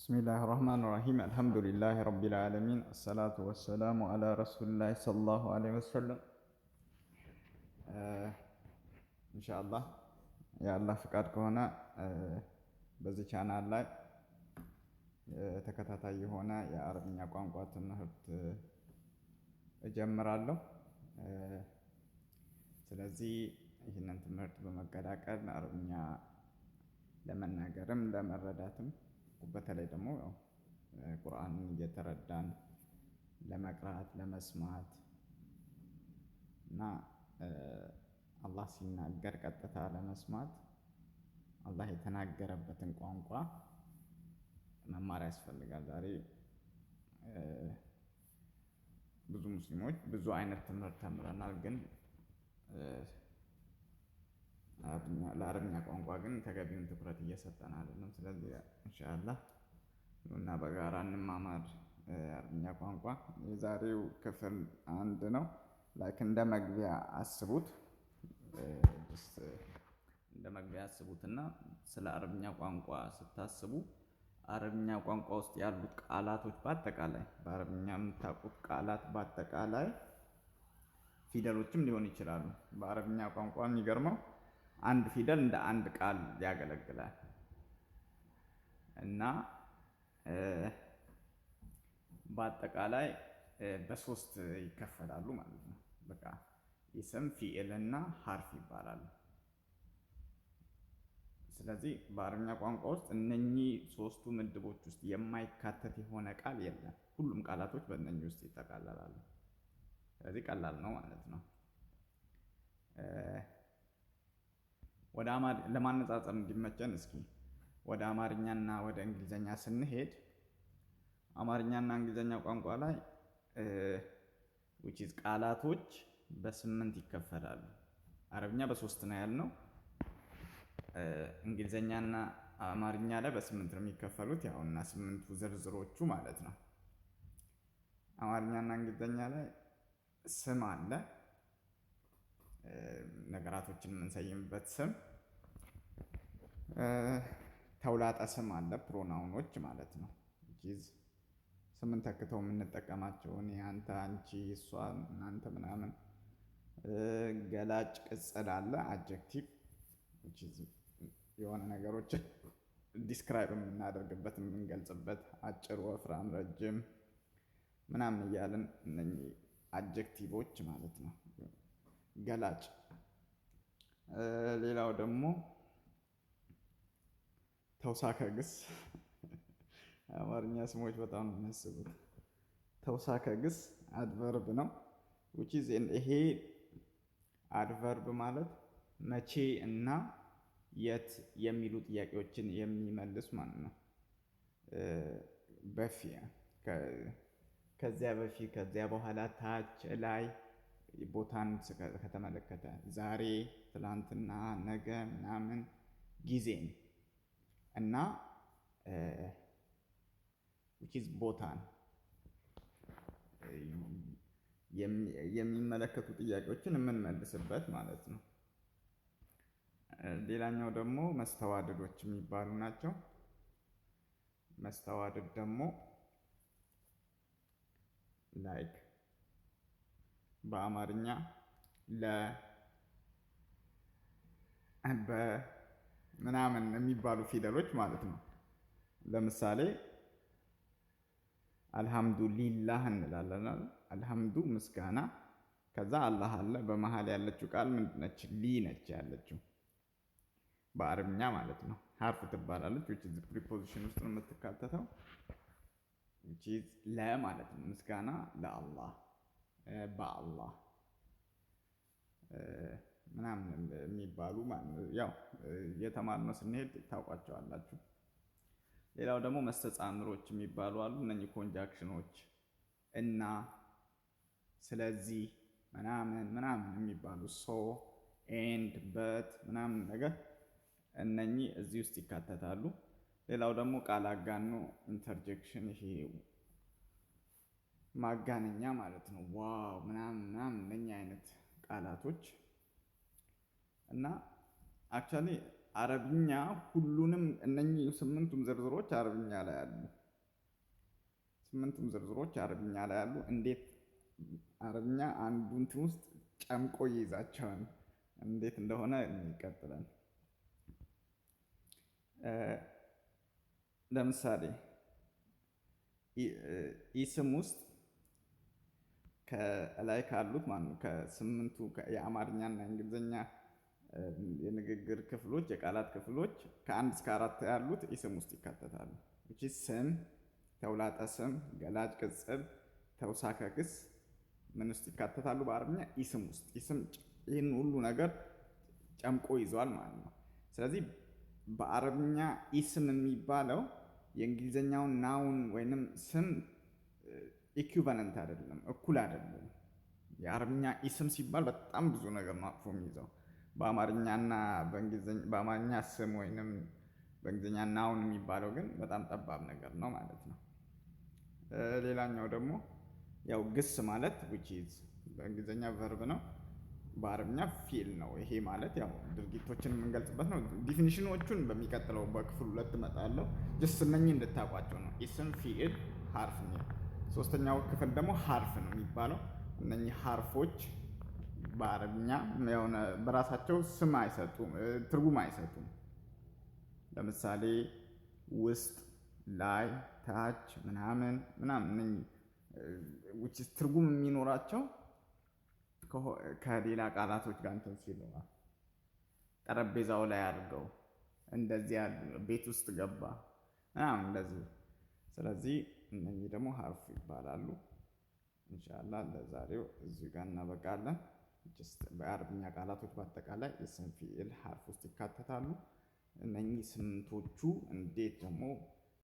بسم الله الرحمن الرحيم الحمد لله رب العالمين الصلاة والسلام على رسول الله صلى الله عليه وسلم إن شاء الله يا الله فقدك هنا በዚህ ቻናል ላይ ተከታታይ የሆነ የአረብኛ ቋንቋ ትምህርት እጀምራለሁ። ስለዚህ ይህንን ትምህርት በመቀላቀል አረብኛ ለመናገርም ለመረዳትም በተለይ ደግሞ ቁርአንን እየተረዳን ለመቅራት ለመስማት እና አላህ ሲናገር ቀጥታ ለመስማት አላህ የተናገረበትን ቋንቋ መማር ያስፈልጋል። ዛሬ ብዙ ሙስሊሞች ብዙ አይነት ትምህርት ተምረናል፣ ግን ለአረብኛ ቋንቋ ግን ተገቢውን ትኩረት እየሰጠን አይደለም። ስለዚህ ኢንሻአላህ እና በጋራ እንማማር አረብኛ ቋንቋ። የዛሬው ክፍል 1 ነው። ላይክ እንደ መግቢያ አስቡት አስቡትና ስለ አረብኛ ቋንቋ ስታስቡ አረብኛ ቋንቋ ውስጥ ያሉት ቃላቶች በአጠቃላይ በአረብኛ የምታውቁት ቃላት በአጠቃላይ ፊደሎችም ሊሆን ይችላሉ። በአረብኛ ቋንቋ የሚገርመው አንድ ፊደል እንደ አንድ ቃል ያገለግላል እና በአጠቃላይ በሶስት ይከፈላሉ ማለት ነው። በቃ ኢስም፣ ፊዕል እና ሐርፍ ይባላሉ። ስለዚህ በአረብኛ ቋንቋ ውስጥ እነኚህ ሶስቱ ምድቦች ውስጥ የማይካተት የሆነ ቃል የለም። ሁሉም ቃላቶች በእነኚህ ውስጥ ይጠቃለላሉ። ስለዚህ ቀላል ነው ማለት ነው። ወደ ለማነጻጸር እንዲመቸን እስኪ ወደ አማርኛና ወደ እንግሊዘኛ ስንሄድ አማርኛና እንግሊዘኛ ቋንቋ ላይ which is ቃላቶች በ8 ይከፈላሉ። አረብኛ በ3 ነው ያልነው። እንግሊዘኛና አማርኛ ላይ በ8 ነው የሚከፈሉት። ያውና 8ቱ ዝርዝሮቹ ማለት ነው። አማርኛና እንግሊዘኛ ላይ ስም አለ፣ ነገራቶችን የምንሰይምበት ስም። ተውላጠ ስም አለ፣ ፕሮናውኖች ማለት ነው። ስምን ተክተው የምንጠቀማቸው እኔ፣ አንተ፣ አንቺ፣ እሷ፣ እናንተ ምናምን። ገላጭ ቅጽል አለ፣ አጀክቲቭ የሆነ ነገሮችን ዲስክራይብ የምናደርግበት የምንገልጽበት፣ አጭር፣ ወፍራም፣ ረጅም ምናምን እያልን እነኚህ አጀክቲቮች ማለት ነው። ገላጭ። ሌላው ደግሞ ተውሳከ ግስ። አማርኛ ስሞች በጣም ነው የሚያስቡት። ተውሳከ ግስ አድቨርብ ነው። ይሄ አድቨርብ ማለት መቼ እና የት የሚሉ ጥያቄዎችን የሚመልስ ማለት ነው። ከዚያ በፊት፣ ከዚያ በኋላ፣ ታች፣ ላይ ቦታን ከተመለከተ ዛሬ፣ ትላንትና፣ ነገ ምናምን ጊዜን እና ቦታን የሚመለከቱ ጥያቄዎችን የምንመልስበት ማለት ነው። ሌላኛው ደግሞ መስተዋድዶች የሚባሉ ናቸው። መስተዋድድ ደግሞ ላይክ በአማርኛ ምናምን የሚባሉ ፊደሎች ማለት ነው። ለምሳሌ አልሐምዱሊላህ እንላለን። አልሐምዱ ምስጋና፣ ከዛ አላህ አለ። በመሃል ያለችው ቃል ምንድን ነች? ሊ ነች ያለችው በአረብኛ ማለት ነው። ሐርፍ ትባላለች። which is preposition ውስጥ ነው የምትካተተው። which is ለ ማለት ነው። ምስጋና ለአላህ፣ በአላህ ምናምን የሚባሉ ያው የተማርነው ስንሄድ ታውቋቸዋላችሁ። ሌላው ደግሞ መስተጻምሮች የሚባሉ አሉ። እነኚህ ኮንጃክሽኖች እና፣ ስለዚህ ምናምን ምናምን የሚባሉ ሶ፣ ኤንድ፣ በት ምናምን ነገር እነኚህ እዚህ ውስጥ ይካተታሉ። ሌላው ደግሞ ቃል አጋኖ ኢንተርጀክሽን፣ ይሄ ማጋነኛ ማለት ነው። ዋው ምናምን ምናምን እነኚህ አይነት ቃላቶች እና አክቹዋሊ አረብኛ ሁሉንም እነኚህ ስምንቱም ዝርዝሮች አረብኛ ላይ አሉ። ስምንቱም ዝርዝሮች አረብኛ ላይ አሉ። እንዴት አረብኛ አንዱ እንትን ውስጥ ጨምቆ ይይዛቸዋል እንዴት እንደሆነ ይቀጥላል። ለምሳሌ ኢስም ውስጥ ከላይ ካሉት ማለት ነው ከስምንቱ የአማርኛና የእንግሊዝኛ የንግግር ክፍሎች የቃላት ክፍሎች ከአንድ እስከ አራት ያሉት ኢስም ውስጥ ይካተታሉ። ስም፣ ተውላጠ ስም፣ ገላጭ ቅጽል፣ ተውሳከ ግስ ምን ውስጥ ይካተታሉ? በአረብኛ ኢስም ውስጥ። ኢስም ይህን ሁሉ ነገር ጨምቆ ይዟል ማለት ነው። ስለዚህ በአረብኛ ኢስም የሚባለው የእንግሊዝኛውን ናውን ወይንም ስም ኢኩቫለንት አይደለም፣ እኩል አይደለም። የአረብኛ ኢስም ሲባል በጣም ብዙ ነገር ነው አቅፎ የሚይዘው። በአማርኛና በአማርኛ ስም ወይንም በእንግሊዝኛ ናውን የሚባለው ግን በጣም ጠባብ ነገር ነው ማለት ነው። ሌላኛው ደግሞ ያው ግስ ማለት which is በእንግሊዝኛ ቨርብ ነው፣ በአረብኛ ፊል ነው። ይሄ ማለት ያው ድርጊቶችን የምንገልጽበት ነው። ዲፊኒሽኖቹን በሚቀጥለው በክፍል 2 እመጣለሁ። ጀስት እነኚህ እንድታውቋቸው ነው። ኢስም፣ ፊል፣ ሀርፍ ነው። ሶስተኛው ክፍል ደግሞ ሀርፍ ነው የሚባለው። እነኚህ ሀርፎች በአረብኛ የሆነ በራሳቸው ስም አይሰጡም፣ ትርጉም አይሰጡም። ለምሳሌ ውስጥ፣ ላይ፣ ታች፣ ምናምን ምናምን ትርጉም የሚኖራቸው ከሌላ ቃላቶች ጋር እንትን ሲሉ ጠረጴዛው ላይ አድርገው እንደዚህ ቤት ውስጥ ገባ ምናምን እንደዚህ። ስለዚህ እነኚህ ደግሞ ሀርፍ ይባላሉ። ኢንሻአላህ ለዛሬው እዚህ ጋር እናበቃለን። በአረብኛ ቃላቶች በአጠቃላይ ኢስም፣ ፊዕል፣ ሀርፍ ውስጥ ይካተታሉ። እነኚህ ስምንቶቹ እንዴት ደግሞ